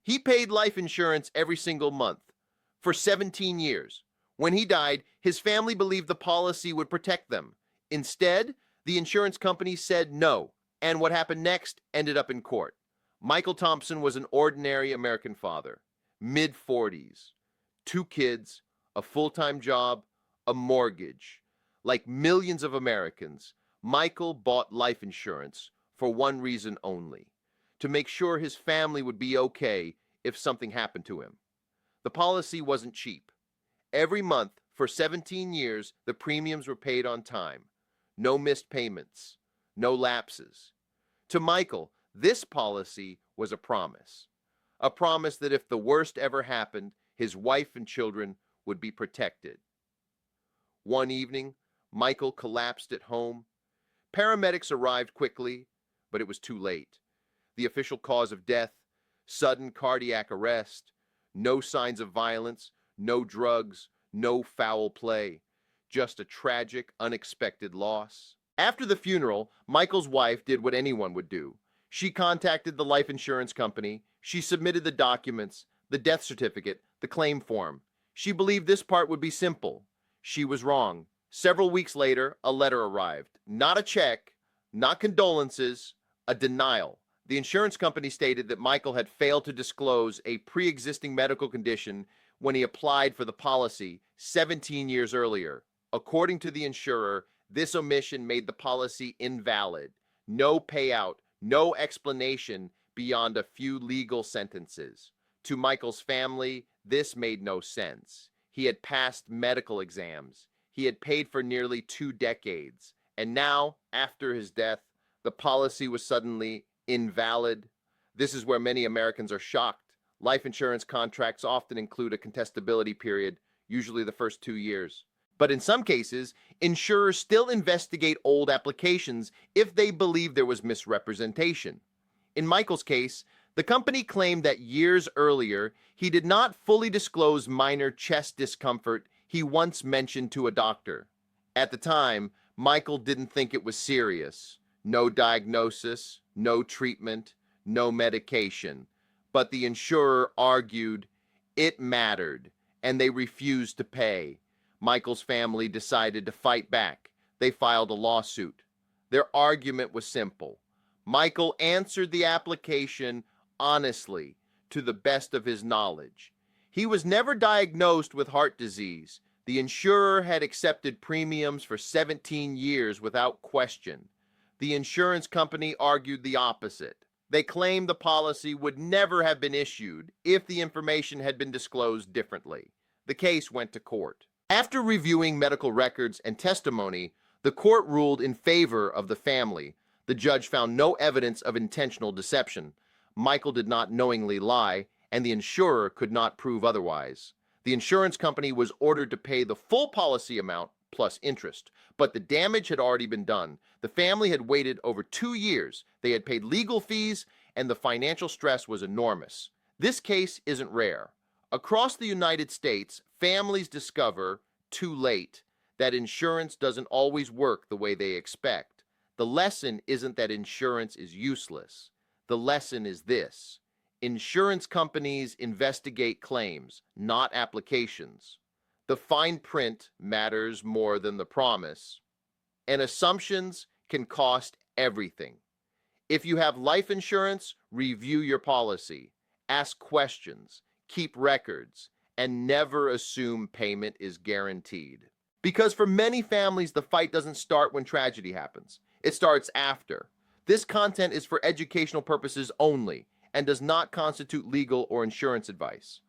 He paid life insurance every single month for 17 years. When he died, his family believed the policy would protect them. Instead, the insurance company said no, and what happened next ended up in court. Michael Thompson was an ordinary American father, mid-40s, 2 kids, a full-time job, a mortgage. Like millions of Americans, Michael bought life insurance for one reason only: to make sure his family would be okay if something happened to him. The policy wasn't cheap. Every month for 17 years, the premiums were paid on time. No missed payments, no lapses. To Michael, this policy was a promise. A promise that if the worst ever happened, his wife and children would be protected. One evening, Michael collapsed at home. Paramedics arrived quickly, but it was too late. The official cause of death: sudden cardiac arrest. No signs of violence, no drugs, no foul play. Just a tragic, unexpected loss. After the funeral, Michael's wife did what anyone would do. She contacted the life insurance company. She submitted the documents, the death certificate, the claim form. She believed this part would be simple. She was wrong. Several weeks later, a letter arrived. Not a check, not condolences, a denial. The insurance company stated that Michael had failed to disclose a pre-existing medical condition when he applied for the policy 17 years earlier. According to the insurer, this omission made the policy invalid. No payout, no explanation beyond a few legal sentences. To Michael's family, this made no sense. He had passed medical exams. He had paid for nearly 2 decades. And now, after his death, the policy was suddenly invalid. This is where many Americans are shocked. Life insurance contracts often include a contestability period, usually the first 2 years. But in some cases, insurers still investigate old applications if they believe there was misrepresentation. In Michael's case, the company claimed that years earlier, he did not fully disclose minor chest discomfort he once mentioned to a doctor. At the time, Michael didn't think it was serious. No diagnosis, no treatment, no medication. But the insurer argued it mattered, and they refused to pay. Michael's family decided to fight back. They filed a lawsuit. Their argument was simple. Michael answered the application honestly, to the best of his knowledge. He was never diagnosed with heart disease. The insurer had accepted premiums for 17 years without question. The insurance company argued the opposite. They claimed the policy would never have been issued if the information had been disclosed differently. The case went to court. After reviewing medical records and testimony, the court ruled in favor of the family. The judge found no evidence of intentional deception. Michael did not knowingly lie, and the insurer could not prove otherwise. The insurance company was ordered to pay the full policy amount plus interest, but the damage had already been done. The family had waited over 2 years. They had paid legal fees, and the financial stress was enormous. This case isn't rare. Across the United States, families discover, too late, that insurance doesn't always work the way they expect. The lesson isn't that insurance is useless. The lesson is this: insurance companies investigate claims, not applications. The fine print matters more than the promise, and assumptions can cost everything. If you have life insurance, review your policy, ask questions, keep records, and never assume payment is guaranteed. Because for many families, the fight doesn't start when tragedy happens. It starts after. This content is for educational purposes only and does not constitute legal or insurance advice.